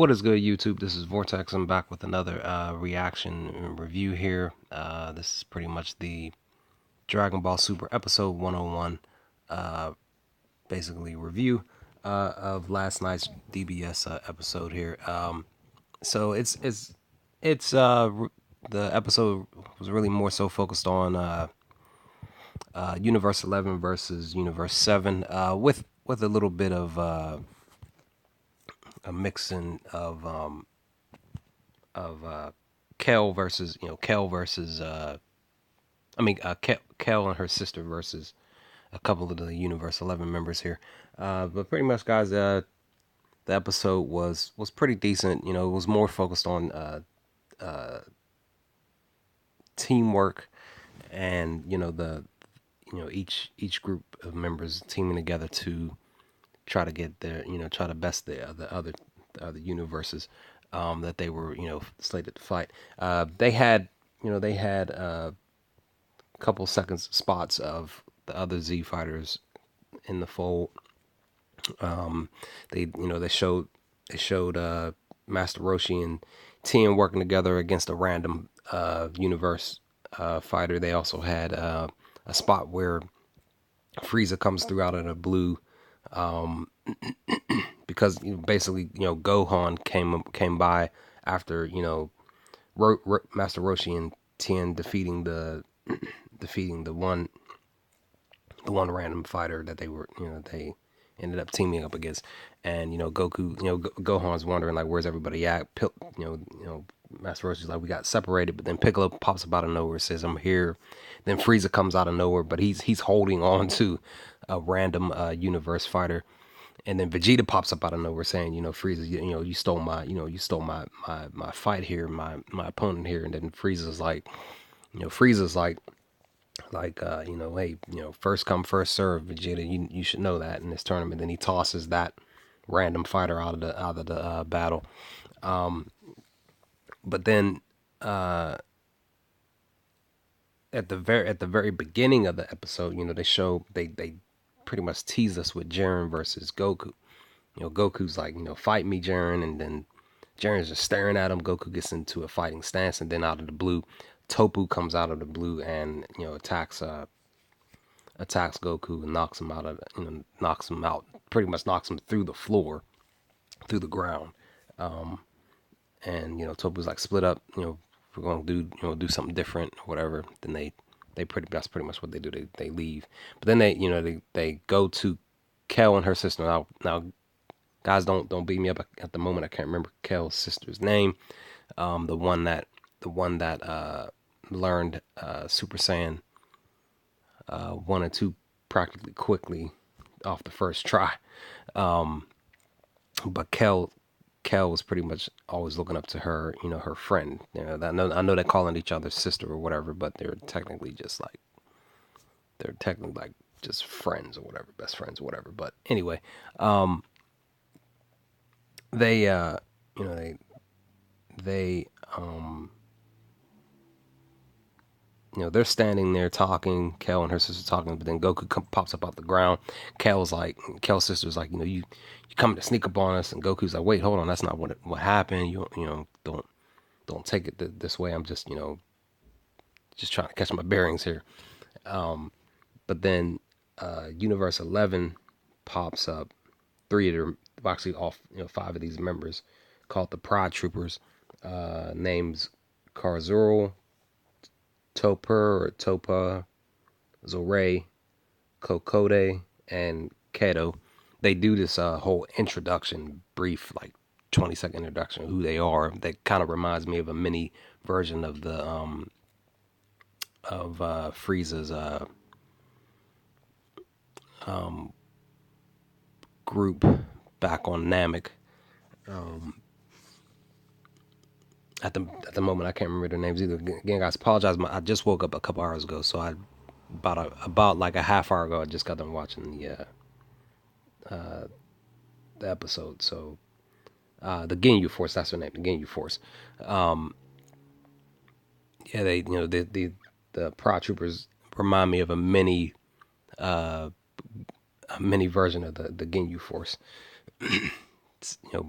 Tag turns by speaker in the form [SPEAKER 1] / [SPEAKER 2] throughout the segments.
[SPEAKER 1] What is good, YouTube? This is Vortex. I'm back with another reaction and review here. This is pretty much the Dragon Ball Super Episode 101, uh, basically review of last night's DBS episode here. So the episode was really more so focused on Universe 11 versus Universe 7, with a little bit of a mixing of Kel versus Kel versus Kel and her sister versus a couple of the Universe 11 members here. But pretty much, guys, the episode was pretty decent. You know, it was more focused on teamwork and each group of members teaming together to try to get their try to best the other universes that they were slated to fight. They had a couple seconds spots of the other Z fighters in the fold. They showed Master Roshi and Tien working together against a random universe fighter. They also had a spot where Frieza comes through out of the blue, because basically Gohan came by after Master Roshi and Tien defeating the one random fighter that they ended up teaming up against. And Goku, Gohan's wondering like, where's everybody at? Master Roshi's like, we got separated, but then Piccolo pops up out of nowhere, says, I'm here. Then Frieza comes out of nowhere, but he's holding on to a random universe fighter. And then Vegeta pops up out of nowhere saying, Frieza, you stole my fight here, my opponent here. And then Frieza's like, hey, first come, first serve, Vegeta. You should know that in this tournament. Then he tosses that random fighter out of the battle. But then at the very beginning of the episode, they pretty much tease us with Jiren versus Goku. Goku's like, fight me, Jiren, and then Jiren's just staring at him. Goku gets into a fighting stance, and then out of the blue, Topu comes out of the blue and attacks Goku and knocks him out, pretty much knocks him through the floor, through the ground. And Topu's like, split up, we're gonna do something different or whatever. Then that's pretty much what they do. They leave, but then they go to Kel and her sister. Now guys, don't beat me up at the moment. I can't remember Kel's sister's name. The one that learned Super Saiyan 1 and 2 practically quickly off the first try. But Kel was pretty much always looking up to her, her friend. I know they're calling each other sister or whatever, but they're technically like just friends or whatever, best friends or whatever. But anyway, they you know they they're standing there talking, Kel and her sister talking, but then Goku pops up out the ground. Kel's sister's like, you coming to sneak up on us, and Goku's like, wait, hold on, that's not what happened. Don't take it this way. I'm just trying to catch my bearings here. But then Universe 11 pops up. Three of them, actually all five of these members, called the Pride Troopers, names Karzul, Topper or Topa, Zoray, Kokode, and Kato. They do this whole introduction, brief, like 20-second introduction of who they are. That kind of reminds me of a mini version of the of Frieza's group back on Namek. At the moment, I can't remember their names either. Again, guys, apologize. I just woke up a couple hours ago, so about like a half hour ago, I just got done watching the episode. So the Ginyu Force, that's their name, the Ginyu Force. Yeah, they the Prod Troopers remind me of a mini version of the Ginyu Force.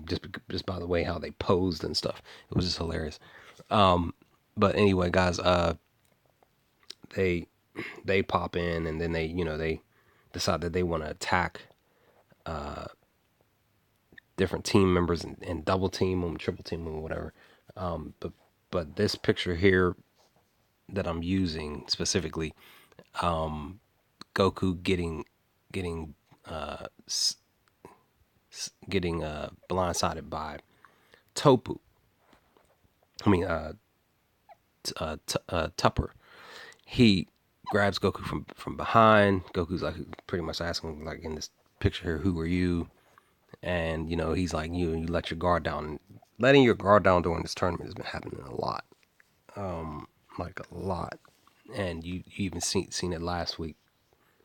[SPEAKER 1] just by the way how they posed and stuff. It was just hilarious. But anyway, guys, they they pop in, and then they decide that they want to attack different team members and double team them, triple team them, whatever. But this picture here that I'm using specifically, Goku getting uh, getting blindsided by Topu. I mean, Tupper. He grabs Goku from behind. Goku's like pretty much asking, like in this picture here, "Who are you?" And he's like, "You let your guard down." Letting your guard down during this tournament has been happening a lot, like a lot. And you even seen it last week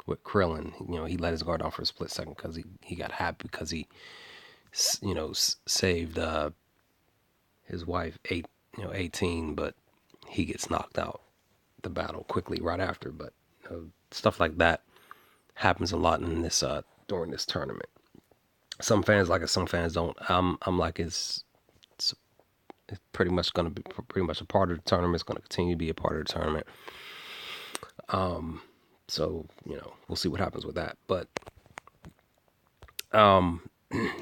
[SPEAKER 1] with Krillin. He let his guard down for a split second because he got happy because he saved his wife 18, but he gets knocked out the battle quickly right after. But stuff like that happens a lot in this during this tournament. Some fans like it, some fans don't. I'm like it's pretty much going to be pretty much a part of the tournament. It's going to continue to be a part of the tournament. So we'll see what happens with that. But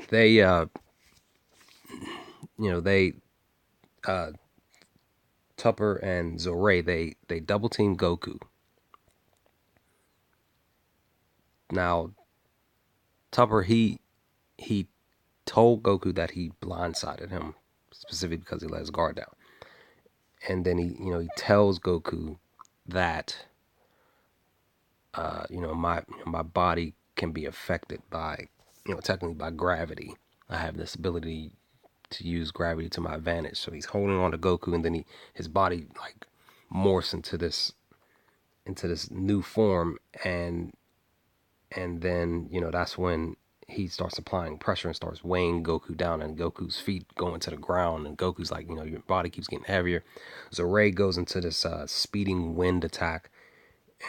[SPEAKER 1] they they Tupper and Zorey, they double team Goku. Now Tupper, he told Goku that he blindsided him specifically because he let his guard down, and then he tells Goku that my body can be affected by technically by gravity. I have this ability to use gravity to my advantage. So he's holding on to Goku, and then his body like morphs into this new form, and then that's when he starts applying pressure and starts weighing Goku down, and Goku's feet go into the ground, and Goku's like, your body keeps getting heavier. Zorey goes into this speeding wind attack,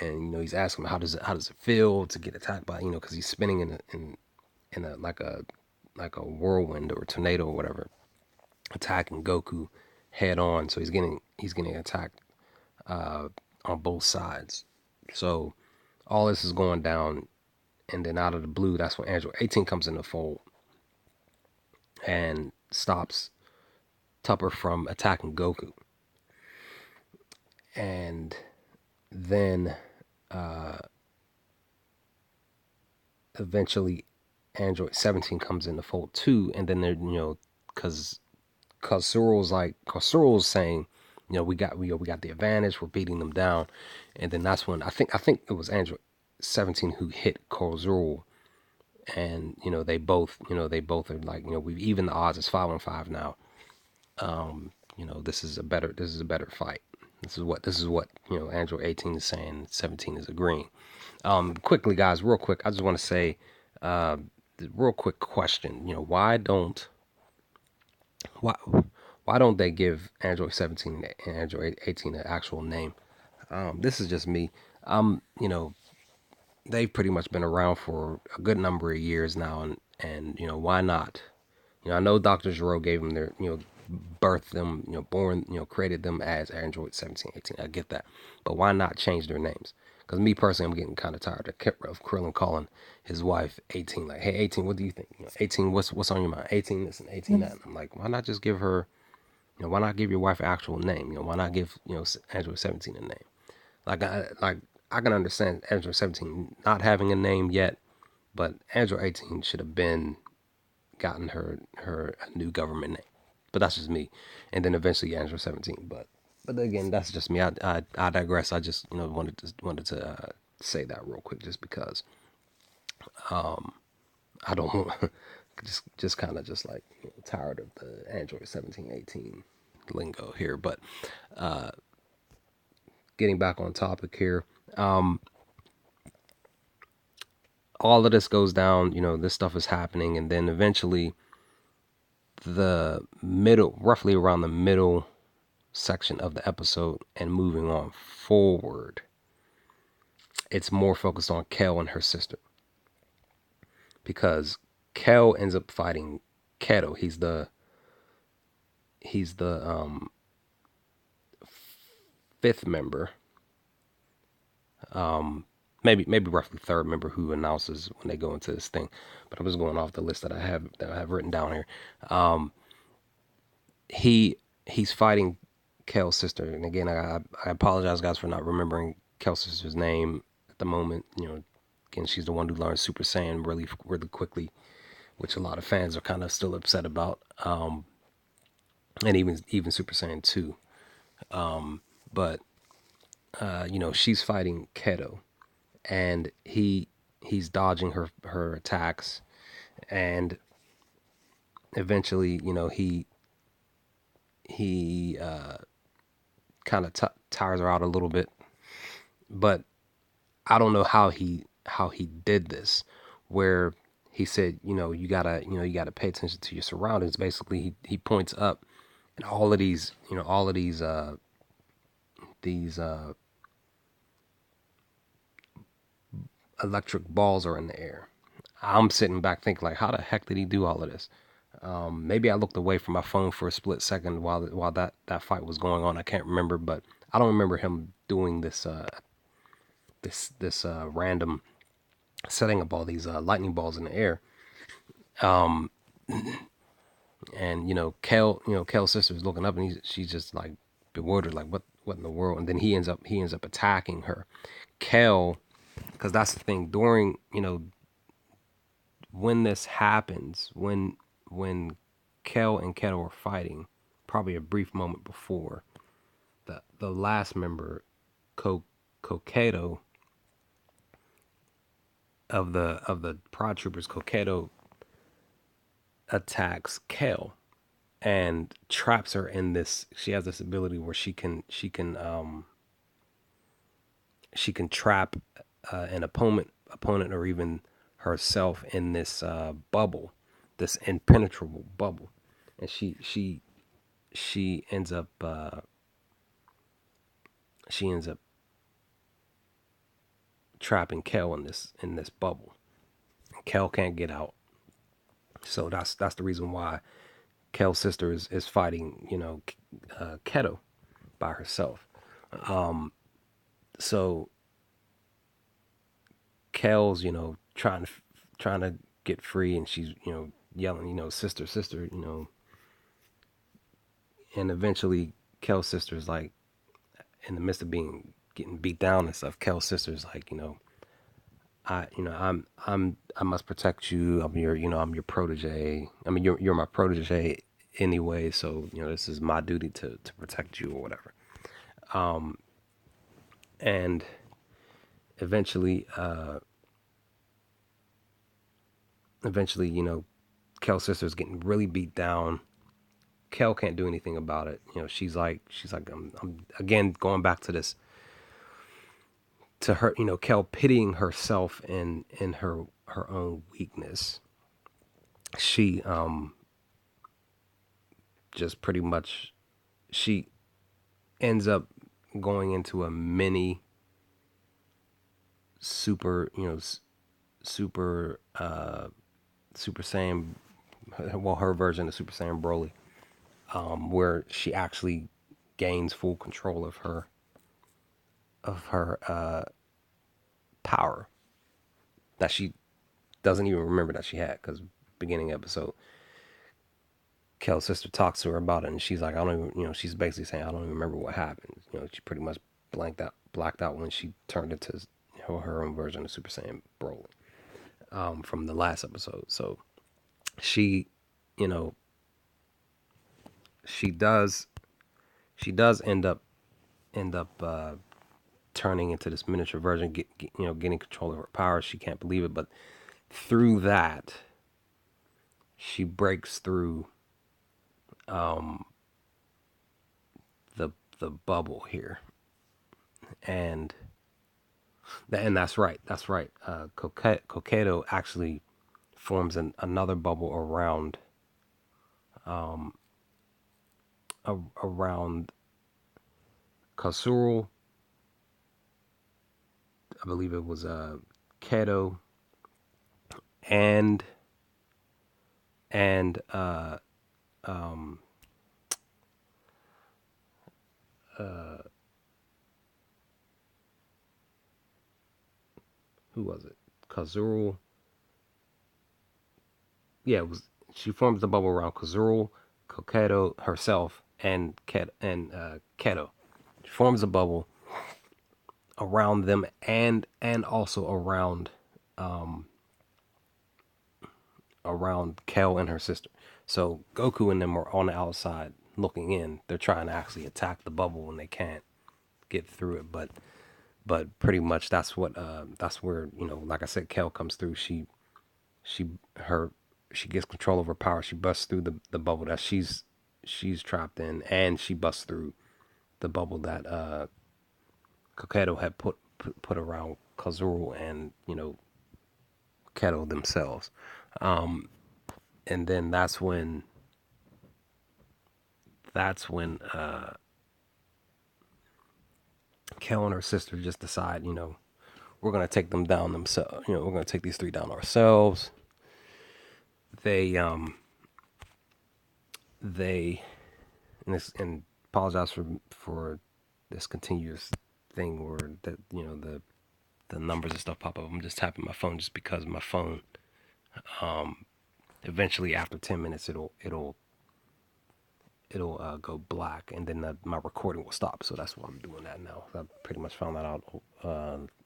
[SPEAKER 1] and he's asking him how does it feel to get attacked by because he's spinning in a like a whirlwind or a tornado or whatever, attacking Goku head on. So he's getting attacked on both sides. So all this is going down, and then out of the blue, that's when Android 18 comes in the fold and stops Tupper from attacking Goku. And then eventually Android 17 comes in the fold too, and then they're because Cyril's saying, we got the advantage, we're beating them down, and then that's when I think it was Android 17 who hit Kozurul, and they both are like, we've even the odds. It's 5-5 now. This is a better fight. This is what Android 18 is saying. 17 is agreeing. Quickly, guys, real quick, I just want to say, real quick question. Why why don't they give Android 17 and Android 18 an actual name? This is just me. They've pretty much been around for a good number of years now, and why not? I know Dr. Gero gave them their birthed them, born, created them as Android 17, 18. I get that, but why not change their names? Because me personally, I'm getting kind of tired of Krillin calling his wife 18. Like, hey, 18, what do you think? 18, what's on your mind? 18 this and 18 that. And I'm like, why not just give her, why not give your wife an actual name? Why not give Android 17 a name? I can understand Android 17 not having a name yet, but Android 18 should have been gotten her a new government name. But that's just me. And then eventually Android 17. But again, that's just me. I digress. I just wanted to say that real quick, just because I don't want just kind of just like tired of the Android 17, 18 lingo here. But getting back on topic here, all of this goes down. This stuff is happening, and then eventually roughly around the middle section of the episode and moving on forward, it's more focused on Kel and her sister, because Kel ends up fighting Keto. He's the fifth member, maybe roughly third member who announces when they go into this thing. But I'm just going off the list that I have written down here. Um, he he's fighting Kel's sister, and again, I apologize, guys, for not remembering Kel's sister's name at the moment. Again, she's the one who learned Super Saiyan really quickly, which a lot of fans are kind of still upset about, and even Super Saiyan 2. But she's fighting Keto, and he's dodging her attacks, and eventually, he kind of tires her out a little bit, but I don't know how he did this, where he said, you gotta pay attention to your surroundings. Basically, he points up, and all of these electric balls are in the air. I'm sitting back thinking, like, how the heck did he do all of this? Maybe I looked away from my phone for a split second while that fight was going on. I can't remember, but I don't remember him doing this random setting up all these lightning balls in the air. And Kel's sister is looking up, and she's just like bewildered, like what in the world? And then he ends up attacking her. Kel, because that's the thing, during when this happens, when Kel and Kettle are fighting, probably a brief moment before, the last member, Kokedo, of the Prod Troopers, Kokedo attacks Kel and traps her in this. She has this ability where she can trap an opponent or even herself in this bubble, this impenetrable bubble, and she ends up trapping Kel in this bubble. Kel can't get out, so that's the reason why Kel's sister is fighting Keto by herself. So Kel's trying to get free, and she's yelling sister, sister, and eventually Kel's sister is like, in the midst of getting beat down and stuff, Kel's sister is like, I must protect you. I'm your protege. I mean, you're my protege anyway, so this is my duty to protect you or whatever. And eventually, Kel's sister is getting really beat down. Kel can't do anything about it. She's like, I'm again going back to this, to her, Kel pitying herself in her own weakness. She just pretty much, she ends up going into a mini super, super Super Saiyan, well, her version of Super Saiyan Broly, where she actually gains full control of her power that she doesn't even remember that she had, because beginning episode, Kel's sister talks to her about it, and she's like, I don't even, she's basically saying, I don't even remember what happened. She pretty much blacked out when she turned into her own version of Super Saiyan Broly, from the last episode. So she, you know, she does end up turning into this miniature version, getting control of her powers. She can't believe it, but through that, she breaks through the bubble here, and that's right. Coqueto actually forms another bubble around Kasurul. I believe it was Keto and and um, who was it? Kazurul. Yeah, it was. She forms the bubble around Kazurul, Kokedo herself, and Keto. She forms a bubble around them and also around Kel and her sister. So Goku and them are on the outside looking in. They're trying to actually attack the bubble and they can't get through it. But pretty much that's where, like I said, Kel comes through. She her she gets control of her power. She busts through the bubble that she's trapped in, and she busts through the bubble that Kokedo had put around Kazuru and Keto themselves. And then that's when Kel and her sister just decide, we're gonna take them down themselves. We're gonna take these three down ourselves. They they and apologize for this continuous thing where the numbers and stuff pop up. I'm just tapping my phone just because my phone eventually after 10 minutes it'll go black and then my recording will stop. So that's why I'm doing that now. I pretty much found that out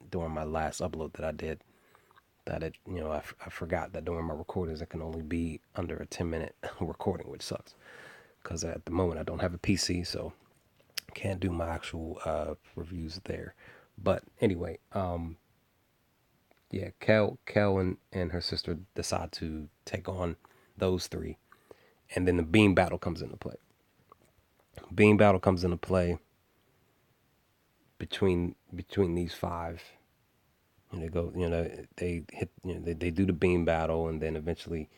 [SPEAKER 1] during my last upload that I did. That I forgot that during my recordings it can only be under a 10-minute recording, which sucks because at the moment I don't have a PC, so I can't do my actual reviews there. But anyway, yeah, Kel and her sister decide to take on those three, and then the beam battle comes into play. Beam battle comes into play between these five. And they go, they hit, they do the beam battle, and then eventually,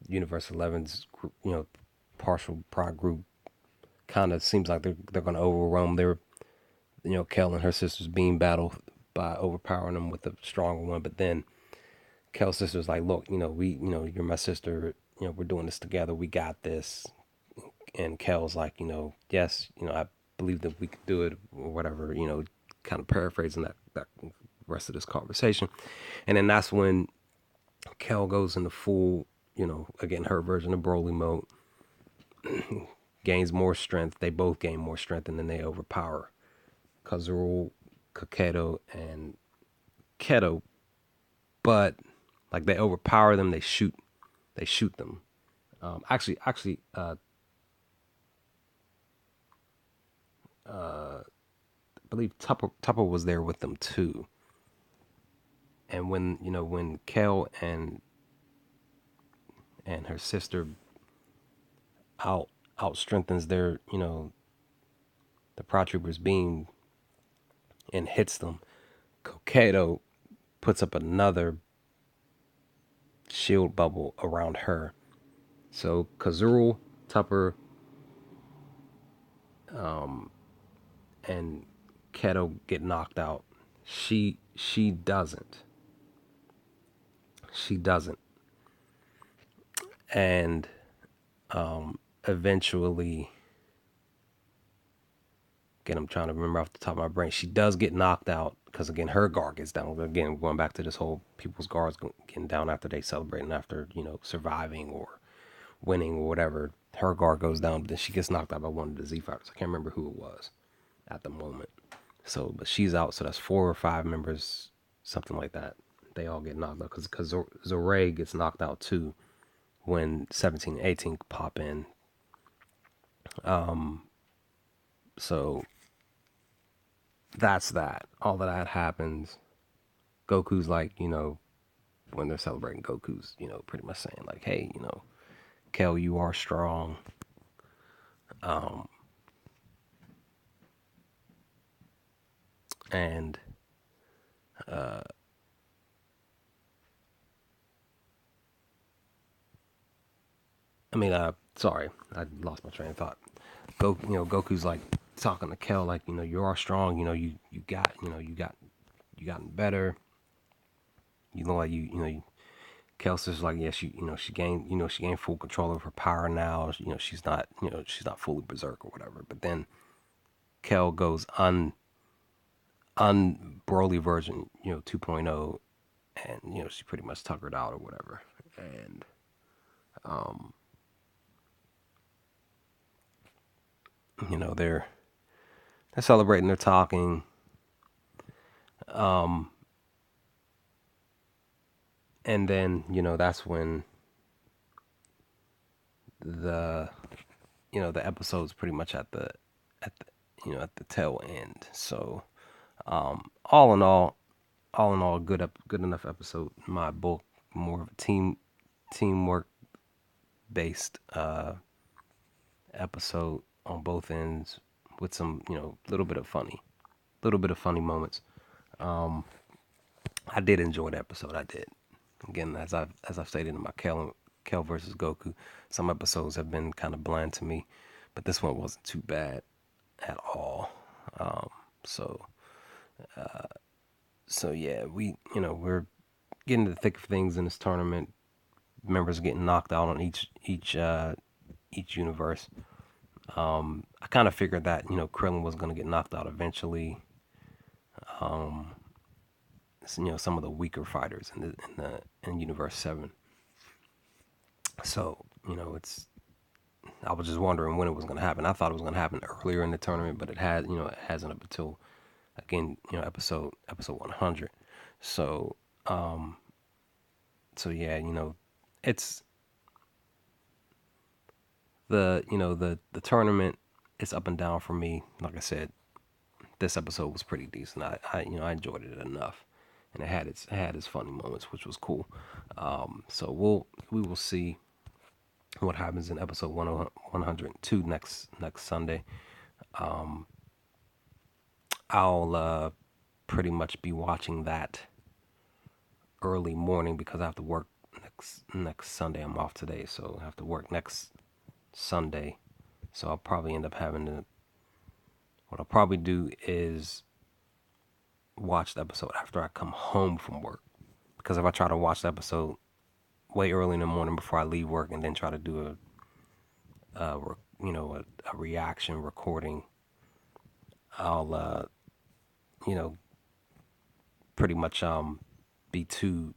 [SPEAKER 1] Universe 11's, partial prod group kind of seems like they're going to overwhelm their, Kel and her sister's beam battle by overpowering them with a stronger one. But then Kel's sister's like, look, you're my sister. We're doing this together. We got this. And Kel's like, yes, I believe that we could do it or whatever, kind of paraphrasing that rest of this conversation. And then that's when Kel goes into full, again, her version of Broly mode, gains more strength. They both gain more strength and then they overpower Kazurul, Kakedo, and Keto. But like they overpower them, they shoot them. Actually, I believe Tupper was there with them too. And when Kel and her sister out out strengthens their the Prod Troopers beam and hits them, Kokedo puts up another shield bubble around her. So Kazurul, Tupper, and Keto get knocked out. She doesn't. She doesn't. And eventually, again, I'm trying to remember off the top of my brain. She does get knocked out because again, her guard gets down. Again, going back to this whole people's guards getting down after they celebrate and after surviving or winning or whatever. Her guard goes down, but then she gets knocked out by one of the Z fighters. I can't remember who it was at the moment. So, but she's out. So that's 4 or 5 members, something like that. They all get knocked out because Zoray gets knocked out too when 17 and 18 pop in. So that's that. All of that happens. Goku's like, when they're celebrating, Goku's, pretty much saying like, hey, Kel, you are strong. And I mean, sorry, I lost my train of thought. Goku's like talking to Kel like, you are strong. You gotten better. You know, like you Kelsey's like, yeah, she gained full control of her power now. She's not fully berserk or whatever. But then Kel goes Broly version, 2.0, and she pretty much tuckered out or whatever. And um, they're celebrating, they're talking. Um, and then that's when the the episode's pretty much at the at the tail end. So all in all, good enough episode in my book. More of a teamwork based episode on both ends with some little bit of funny moments. Um, I did enjoy the episode. I did. Again, as I've stated in my Kel versus Goku, some episodes have been kind of bland to me, but this one wasn't too bad at all. Um, so so yeah, we're getting to the thick of things in this tournament. Members getting knocked out on each universe. I kind of figured that Krillin was going to get knocked out eventually. Um, some of the weaker fighters in Universe 7. So it's I was just wondering when it was going to happen. I thought it was going to happen earlier in the tournament, but it hasn't up until again episode 100. So so yeah, it's the tournament. It's up and down for me. Like I said, this episode was pretty decent. I enjoyed it enough, and it had its funny moments, which was cool. So we will see what happens in episode 102 next Sunday. Um, I'll pretty much be watching that early morning because I have to work next Sunday. I'm off today, so I have to work next Sunday. So I'll probably end up having to. What I'll probably do is watch the episode after I come home from work. Because if I try to watch the episode way early in the morning before I leave work and then try to do a a reaction recording, I'll you know pretty much be too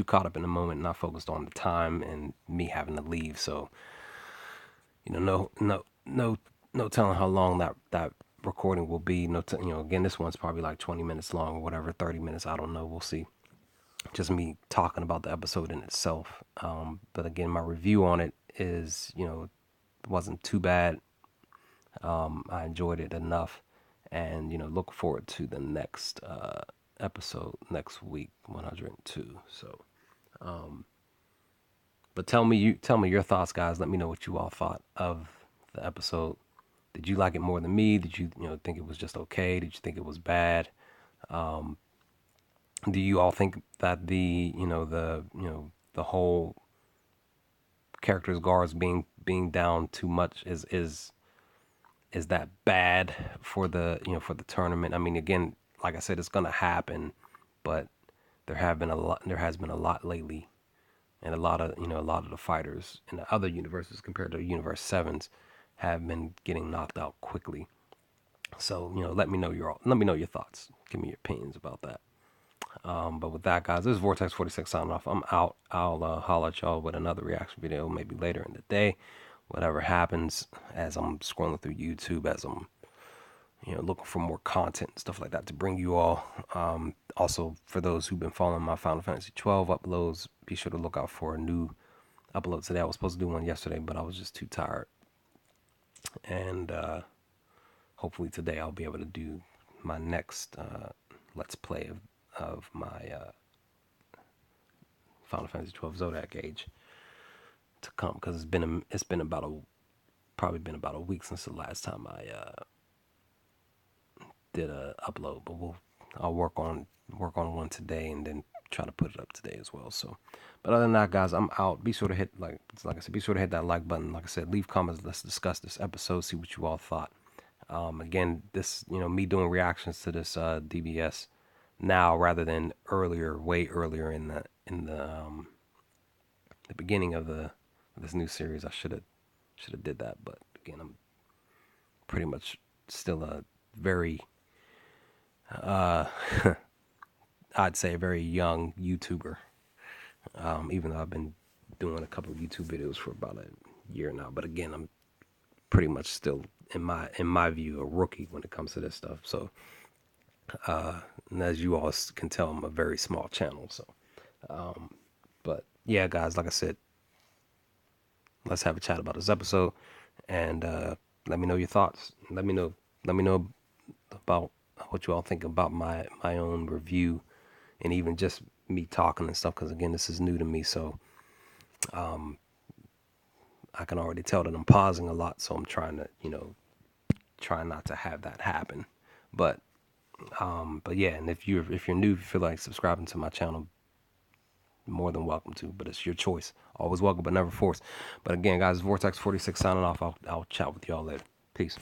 [SPEAKER 1] caught up in the moment, not focused on the time and me having to leave. So no telling how long that recording will be. Again, this one's probably like 20 minutes long or whatever, 30 minutes. I don't know. We'll see. Just me talking about the episode in itself. But again, my review on it is, wasn't too bad. I enjoyed it enough, and look forward to the next episode next week, 102. So, but tell me your thoughts, guys. Let me know what you all thought of the episode. Did you like it more than me? Did you think it was just okay? Did you think it was bad? Um, do you all think that the whole characters guards being down too much is that bad for the tournament? I mean, again, like I said, it's gonna happen, but there has been a lot lately, and a lot of the fighters in the other universes compared to Universe Sevens have been getting knocked out quickly. So let me know your thoughts. Give me your opinions about that. But with that, guys, this is Vortex 46 signing off. I'm out. I'll holler at y'all with another reaction video maybe later in the day. Whatever happens as I'm scrolling through YouTube, as I'm looking for more content and stuff like that to bring you all. Also, for those who've been following my Final Fantasy 12 uploads, be sure to look out for a new upload today. I was supposed to do one yesterday, but I was just too tired. And hopefully today I'll be able to do my next Let's Play of my Final Fantasy 12 Zodiac Age to come, because it's been about probably been about a week since the last time I did a upload. But I'll work on one today and then try to put it up today as well. So, but other than that, guys, I'm out. Be sure to hit like I said, be sure to hit that like button. Like I said, leave comments. Let's discuss this episode. See what you all thought. Again, this me doing reactions to this DBS now rather than earlier, way earlier in the beginning of this new series. I should have did that, but again, I'm pretty much still a very uh, I'd say a very young YouTuber. Even though I've been doing a couple of YouTube videos for about a year now, but again, I'm pretty much still in my view a rookie when it comes to this stuff. So, and as you all can tell, I'm a very small channel. So, but yeah, guys, like I said, let's have a chat about this episode, and let me know your thoughts. Let me know about what you all think about my own review, and even just me talking and stuff. Because again, this is new to me, so I can already tell that I'm pausing a lot. So I'm trying to, try not to have that happen. But but yeah, and if you're new, if you feel like subscribing to my channel, more than welcome to. But it's your choice. Always welcome, but never forced. But again, guys, Vortex 46 signing off. I'll chat with y'all later. Peace.